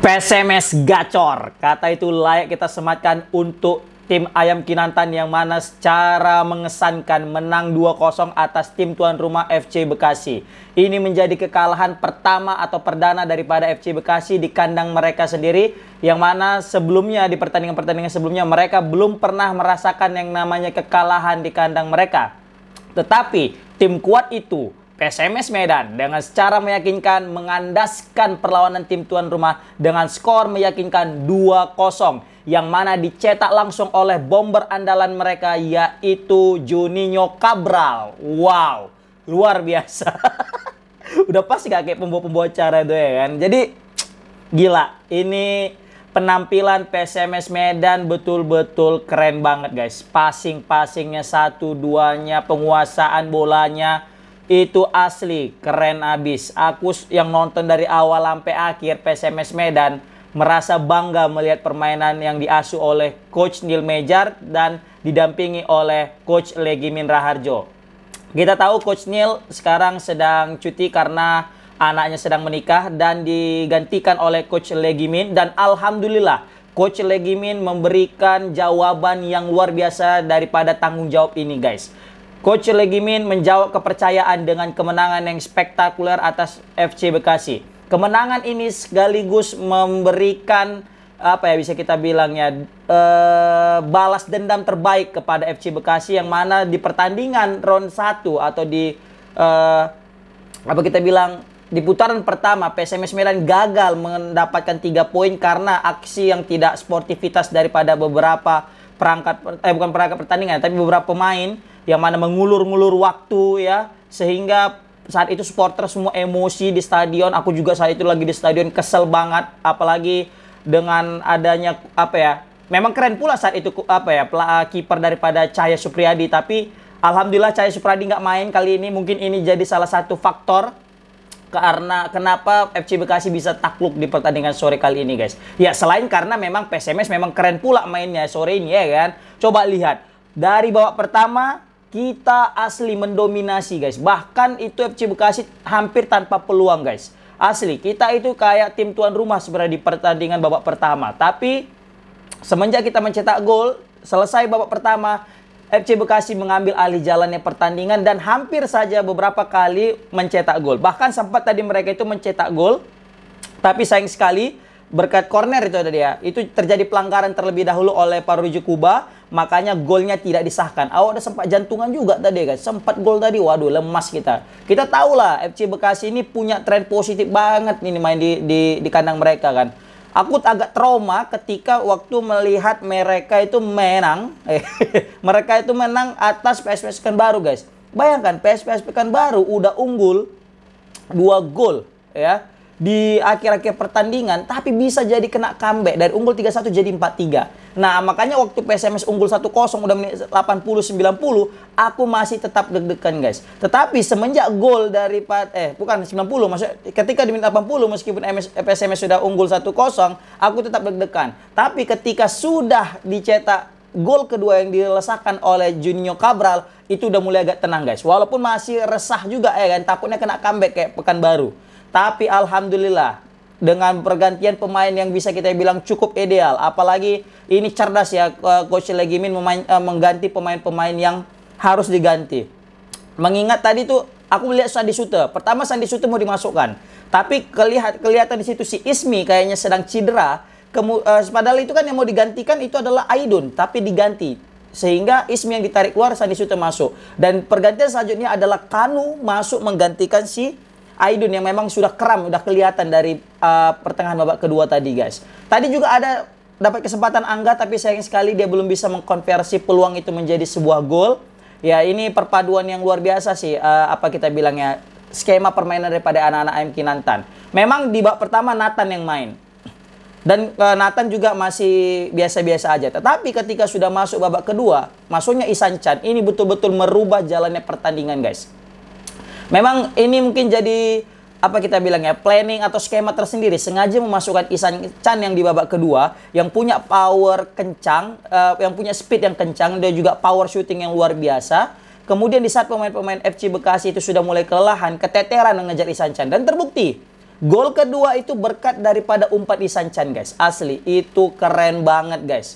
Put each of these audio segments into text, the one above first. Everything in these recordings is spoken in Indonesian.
PSMS gacor, kata itu layak kita sematkan untuk tim Ayam Kinantan yang mana secara mengesankan menang 2-0 atas tim tuan rumah FC Bekasi. Ini menjadi kekalahan pertama atau perdana daripada FC Bekasi di kandang mereka sendiri, yang mana sebelumnya di pertandingan-pertandingan sebelumnya mereka belum pernah merasakan yang namanya kekalahan di kandang mereka. Tetapi tim kuat itu, PSMS Medan, dengan secara meyakinkan mengandaskan perlawanan tim tuan rumah dengan skor meyakinkan 2-0 yang mana dicetak langsung oleh bomber andalan mereka yaitu Juninho Cabral. Wow, luar biasa. Udah pasti gak kayak pembawa-pembawa acara itu ya kan. Jadi gila, ini penampilan PSMS Medan betul-betul keren banget guys. Passing-passingnya satu duanya, penguasaan bolanya itu asli keren abis. Aku yang nonton dari awal sampai akhir PSMS Medan merasa bangga melihat permainan yang diasuh oleh Coach Neil Mejar dan didampingi oleh Coach Legimin Raharjo. Kita tahu Coach Neil sekarang sedang cuti karena anaknya sedang menikah dan digantikan oleh Coach Legimin, dan alhamdulillah Coach Legimin memberikan jawaban yang luar biasa daripada tanggung jawab ini guys. Coach Legimin menjawab kepercayaan dengan kemenangan yang spektakuler atas FC Bekasi. Kemenangan ini sekaligus memberikan apa ya bisa kita bilangnya balas dendam terbaik kepada FC Bekasi, yang mana di pertandingan round 1 atau di apa kita bilang di putaran pertama PSMS Medan gagal mendapatkan 3 poin karena aksi yang tidak sportivitas daripada beberapa bukan perangkat pertandingan tapi beberapa pemain yang mana mengulur-ngulur waktu ya, sehingga saat itu supporter semua emosi di stadion. Aku juga saat itu lagi di stadion, kesel banget, apalagi dengan adanya apa ya, memang keren pula saat itu apa ya, kiper daripada Cahaya Supriyadi, tapi alhamdulillah Cahaya Supriyadi nggak main kali ini. Mungkin ini jadi salah satu faktor karena kenapa FC Bekasi bisa takluk di pertandingan sore kali ini guys. Ya selain karena memang PSMS memang keren pula mainnya sore ini ya kan. Coba lihat dari babak pertama kita asli mendominasi guys. Bahkan itu FC Bekasi hampir tanpa peluang guys. Asli kita itu kayak tim tuan rumah sebenarnya di pertandingan babak pertama. Tapi semenjak kita mencetak gol, selesai babak pertama, FC Bekasi mengambil alih jalannya pertandingan dan hampir saja beberapa kali mencetak gol. Bahkan sempat tadi mereka itu mencetak gol, tapi sayang sekali berkat corner itu tadi ya, itu terjadi pelanggaran terlebih dahulu oleh Parujukubah, Kuba, makanya golnya tidak disahkan. Ada sempat jantungan juga tadi guys, sempat gol tadi, waduh lemas kita. Kita tahu lah FC Bekasi ini punya tren positif banget ini main di kandang mereka kan. Aku agak trauma ketika waktu melihat mereka itu menang, mereka itu menang atas PSPS Pekanbaru guys. Bayangkan PSPS Pekanbaru udah unggul 2 gol ya di akhir-akhir pertandingan, tapi bisa jadi kena comeback dari unggul 3-1 jadi 4-3. Nah, makanya waktu PSMS unggul 1-0 udah menit 80-90, aku masih tetap deg-degan guys. Tetapi semenjak gol dari bukan 90, maksudnya ketika di menit 80 meskipun PSMS sudah unggul 1-0, aku tetap deg-degan. Tapi ketika sudah dicetak gol kedua yang dilesakan oleh Juninho Cabral, itu udah mulai agak tenang guys. Walaupun masih resah juga ya kan, takutnya kena comeback kayak Pekanbaru. Tapi alhamdulillah dengan pergantian pemain yang bisa kita bilang cukup ideal. Apalagi ini cerdas ya Coach Legimin mengganti pemain-pemain yang harus diganti. Mengingat tadi tuh aku melihat Sandi Sute. Pertama Sandi Sute mau dimasukkan, tapi kelihatan di situ si Ismi kayaknya sedang cedera. Padahal itu kan yang mau digantikan itu adalah Aidun, tapi diganti. Sehingga Ismi yang ditarik keluar, Sandi Sute masuk. Dan pergantian selanjutnya adalah Kanu masuk menggantikan si Aidun yang memang sudah kram, udah kelihatan dari pertengahan babak kedua tadi guys. Tadi juga ada dapat kesempatan Angga, tapi sayang sekali dia belum bisa mengkonversi peluang itu menjadi sebuah gol. Ya ini perpaduan yang luar biasa sih, apa kita bilangnya, skema permainan daripada anak-anak Ayam Kinantan. Memang di babak pertama Nathan yang main. Dan Nathan juga masih biasa-biasa aja. Tetapi ketika sudah masuk babak kedua, masuknya Isan Chan, ini betul-betul merubah jalannya pertandingan guys. Memang ini mungkin jadi apa kita bilang ya, planning atau skema tersendiri, sengaja memasukkan Isan Chan yang di babak kedua, yang punya power kencang, yang punya speed yang kencang, dan juga power shooting yang luar biasa. Kemudian di saat pemain-pemain FC Bekasi itu sudah mulai kelelahan, keteteran mengejar Isan Chan, dan terbukti Gol kedua itu berkat daripada umpan Ihsan Chan guys. Asli, itu keren banget guys.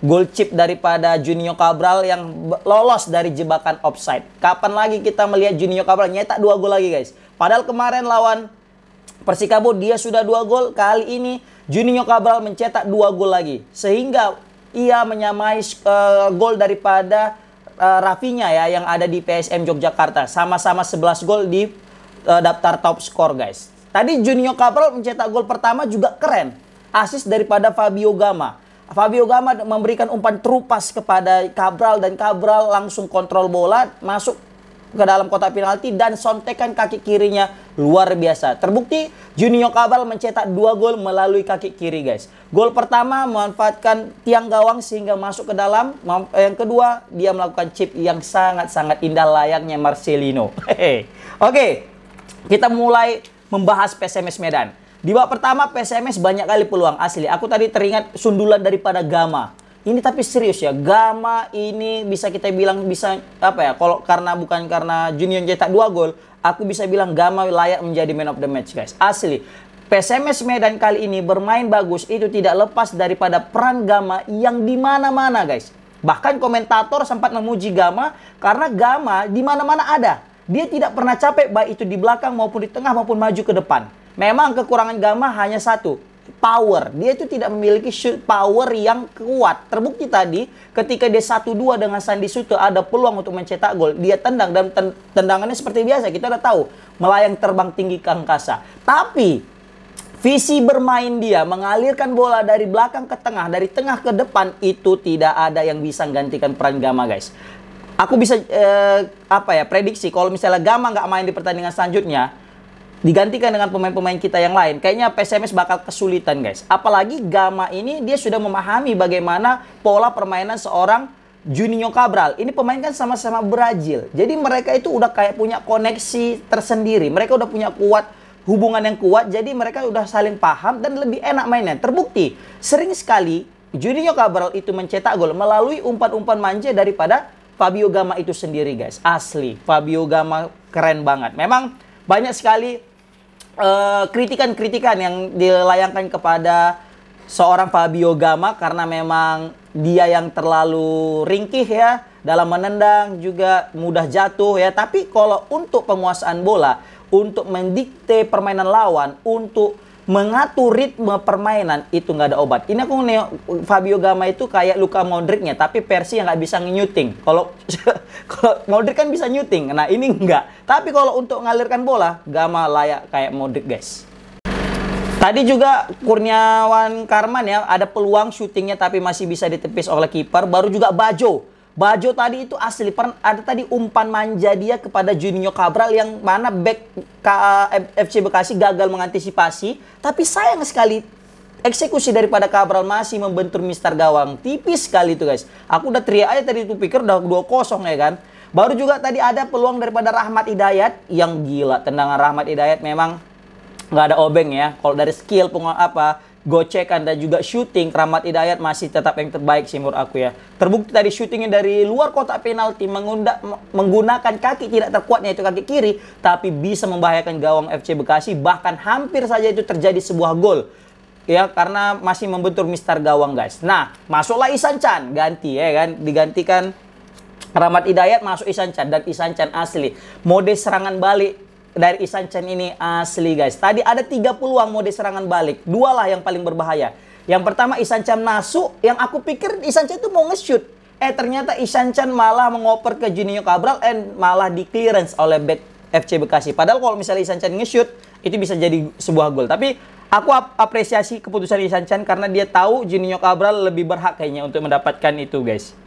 Gol chip daripada Juninho Cabral yang lolos dari jebakan offside. Kapan lagi kita melihat Juninho Cabral nyetak 2 gol lagi guys? Padahal kemarin lawan Persikabo dia sudah 2 gol. Kali ini Juninho Cabral mencetak 2 gol lagi. Sehingga ia menyamai gol daripada Rafinha ya yang ada di PSM Yogyakarta. Sama-sama 11 gol di daftar top skor guys. Tadi Juninho Cabral mencetak gol pertama juga keren. Assist daripada Fabio Gama. Fabio Gama memberikan umpan terupas kepada Cabral dan Cabral langsung kontrol bola masuk ke dalam kotak penalti dan sontekan kaki kirinya luar biasa. Terbukti Juninho Cabral mencetak 2 gol melalui kaki kiri guys. Gol pertama memanfaatkan tiang gawang sehingga masuk ke dalam. Yang kedua dia melakukan chip yang sangat-sangat indah layaknya Marcelino. Oke, kita mulai membahas PSMS Medan. Di babak pertama PSMS banyak kali peluang asli. Aku tadi teringat sundulan daripada Gama. Ini tapi serius ya, Gama ini bisa kita bilang bisa apa ya? Kalau bukan karena Juninho cetak 2 gol, aku bisa bilang Gama layak menjadi man of the match guys. Asli. PSMS Medan kali ini bermain bagus itu tidak lepas daripada peran Gama yang di mana-mana guys. Bahkan komentator sempat memuji Gama karena Gama di mana-mana ada. Dia tidak pernah capek baik itu di belakang maupun di tengah maupun maju ke depan. Memang kekurangan Gama hanya satu, power. Dia itu tidak memiliki shoot power yang kuat. Terbukti tadi ketika dia 1-2 dengan Sandy Suto ada peluang untuk mencetak gol. Dia tendang dan tendangannya seperti biasa. Kita udah tahu, melayang terbang tinggi ke angkasa. Tapi visi bermain dia mengalirkan bola dari belakang ke tengah, dari tengah ke depan itu tidak ada yang bisa menggantikan peran Gama guys. Aku bisa prediksi kalau misalnya Gama nggak main di pertandingan selanjutnya, digantikan dengan pemain-pemain kita yang lain, kayaknya PSMS bakal kesulitan guys. Apalagi Gama ini dia sudah memahami bagaimana pola permainan seorang Juninho Cabral. Ini pemain kan sama-sama Brazil. Jadi mereka itu udah kayak punya koneksi tersendiri. Mereka udah punya hubungan yang kuat. Jadi mereka udah saling paham dan lebih enak mainnya. Terbukti sering sekali Juninho Cabral itu mencetak gol melalui umpan-umpan manja daripada Fabio Gama itu sendiri guys. Asli, Fabio Gama keren banget. Memang banyak sekali kritikan-kritikan yang dilayangkan kepada seorang Fabio Gama karena memang dia yang terlalu ringkih ya dalam menendang, juga mudah jatuh ya. Tapi kalau untuk penguasaan bola, untuk mendikte permainan lawan, untuk mengatur ritme permainan itu nggak ada obat. Ini aku Fabio Gama itu kayak Luka Modric-nya, tapi versi yang nggak bisa nyuting. Kalau Modric kan bisa nyuting, nah ini nggak. Tapi kalau untuk mengalirkan bola, Gama layak kayak Modric guys. Tadi juga Kurniawan Karman ya, ada peluang syutingnya tapi masih bisa ditepis oleh kiper. Baru juga Bajo tadi itu asli, ada tadi umpan manja dia kepada Juninho Cabral yang mana back FC Bekasi gagal mengantisipasi. Tapi sayang sekali eksekusi daripada Cabral masih membentur Mister Gawang. Tipis sekali itu guys. Aku udah teriak aja tadi itu, pikir udah 2-0 ya kan. Baru juga tadi ada peluang daripada Rahmat Hidayat yang gila. Tendangan Rahmat Hidayat memang nggak ada obeng ya. Kalau dari skill gocekan dan juga shooting, Rahmat Hidayat masih tetap yang terbaik sih menurut aku ya. Terbukti tadi shootingnya dari luar kotak penalti menggunakan kaki tidak terkuatnya itu kaki kiri, tapi bisa membahayakan gawang FC Bekasi, bahkan hampir saja itu terjadi sebuah gol ya karena masih membentur Mister Gawang guys. Nah, masuklah Ihsan Chan, ganti ya kan, digantikan Rahmat Hidayat, masuk Ihsan Chan, dan Ihsan Chan asli mode serangan balik dari Ihsan Chan ini asli guys. Tadi ada 3 peluang mode serangan balik. 2 lah yang paling berbahaya. Yang pertama Ihsan Chan masuk, yang aku pikir Ihsan Chan itu mau nge-shoot. Ternyata Ihsan Chan malah mengoper ke Juninho Cabral and malah di clearance oleh back FC Bekasi. Padahal kalau misalnya Ihsan Chan nge-shoot, itu bisa jadi sebuah gol. Tapi aku apresiasi keputusan Ihsan Chan karena dia tahu Juninho Cabral lebih berhak kayaknya untuk mendapatkan itu guys.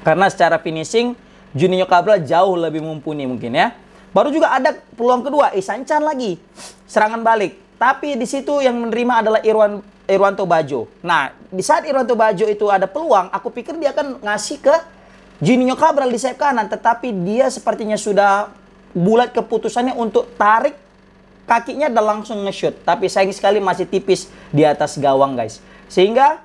Karena secara finishing, Juninho Cabral jauh lebih mumpuni mungkin ya. Baru juga ada peluang kedua, Ihsan Chan lagi serangan balik. Tapi di situ yang menerima adalah Irwanto Bajo. Nah, di saat Irwanto Bajo itu ada peluang, aku pikir dia akan ngasih ke Juninho Cabral di sayap kanan. Tetapi dia sepertinya sudah bulat keputusannya untuk tarik kakinya dan langsung nge-shoot. Tapi sayang sekali masih tipis di atas gawang guys. Sehingga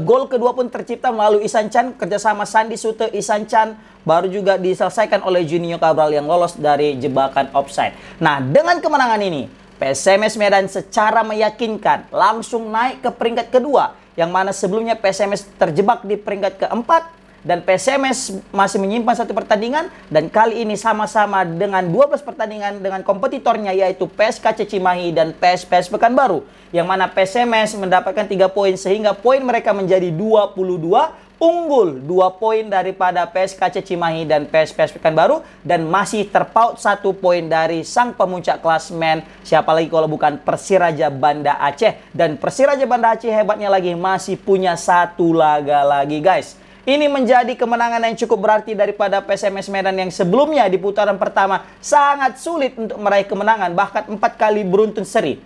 gol kedua pun tercipta melalui Ihsan Chan, kerjasama Sandy Suto, Ihsan Chan, baru juga diselesaikan oleh Juninho Cabral yang lolos dari jebakan offside. Nah, dengan kemenangan ini, PSMS Medan secara meyakinkan langsung naik ke peringkat kedua, yang mana sebelumnya PSMS terjebak di peringkat keempat dan PSMS masih menyimpan satu pertandingan, dan kali ini sama-sama dengan 12 pertandingan dengan kompetitornya yaitu PSKC Cimahi dan PSPS Pekanbaru, yang mana PSMS mendapatkan 3 poin sehingga poin mereka menjadi 22, unggul 2 poin daripada PSKC Cimahi dan PSPS Pekanbaru, dan masih terpaut 1 poin dari sang pemuncak klasmen, siapa lagi kalau bukan Persiraja Banda Aceh. Dan Persiraja Banda Aceh hebatnya lagi masih punya 1 laga lagi, guys. Ini menjadi kemenangan yang cukup berarti daripada PSMS Medan yang sebelumnya di putaran pertama sangat sulit untuk meraih kemenangan, bahkan 4 kali beruntun seri.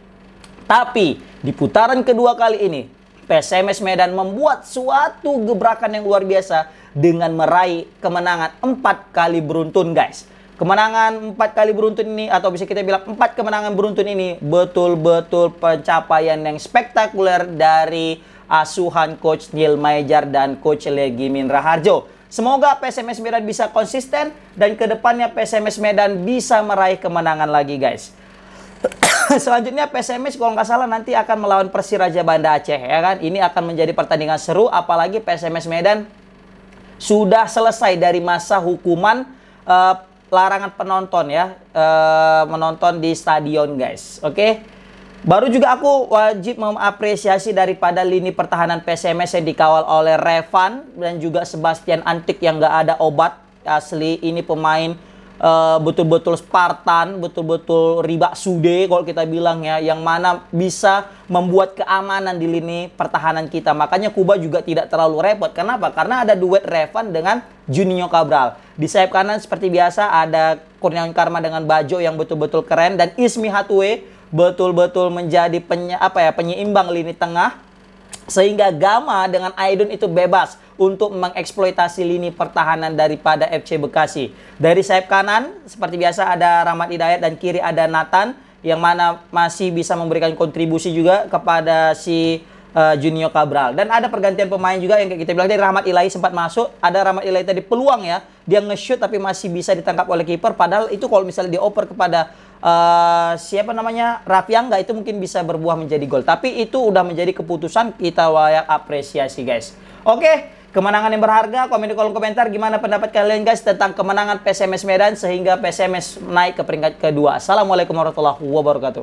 Tapi di putaran kedua kali ini PSMS Medan membuat suatu gebrakan yang luar biasa dengan meraih kemenangan 4 kali beruntun, guys. Kemenangan 4 kali beruntun ini, atau bisa kita bilang 4 kemenangan beruntun ini, betul-betul pencapaian yang spektakuler dari asuhan Coach Neil Maijar dan Coach Legimin Raharjo. Semoga PSMS Medan bisa konsisten dan kedepannya PSMS Medan bisa meraih kemenangan lagi, guys. Selanjutnya PSMS kalau nggak salah nanti akan melawan Persiraja Banda Aceh, ya kan? Ini akan menjadi pertandingan seru, apalagi PSMS Medan sudah selesai dari masa hukuman larangan penonton, ya, menonton di stadion, guys. Oke. Baru juga aku wajib mengapresiasi daripada lini pertahanan PSMS yang dikawal oleh Revan dan juga Sebastian Antik yang nggak ada obat. Asli ini pemain betul-betul Spartan, betul-betul Riba Sude kalau kita bilang, ya, yang mana bisa membuat keamanan di lini pertahanan kita. Makanya Kuba juga tidak terlalu repot. Kenapa? Karena ada duet Revan dengan Juninho Cabral. Di sayap kanan seperti biasa ada Kurniawan Karma dengan Bajo yang betul-betul keren, dan Ismi Hatue betul-betul menjadi penyeimbang lini tengah, sehingga Gama dengan Aidon itu bebas untuk mengeksploitasi lini pertahanan daripada FC Bekasi. Dari sayap kanan seperti biasa ada Rahmat Hidayat dan kiri ada Nathan, yang mana masih bisa memberikan kontribusi juga kepada si Juninho Cabral. Dan ada pergantian pemain juga yang kita bilang, dari Rahmat Ilahi sempat masuk. Ada Rahmat Ilahi tadi peluang, ya, dia nge-shoot tapi masih bisa ditangkap oleh kiper, padahal itu kalau misalnya dioper kepada siapa namanya, Rafianga, itu mungkin bisa berbuah menjadi gol. Tapi itu udah menjadi keputusan, kita layak apresiasi, guys. Oke, kemenangan yang berharga. Komen di kolom komentar gimana pendapat kalian, guys, tentang kemenangan PSMS Medan sehingga PSMS naik ke peringkat kedua. Assalamualaikum warahmatullahi wabarakatuh.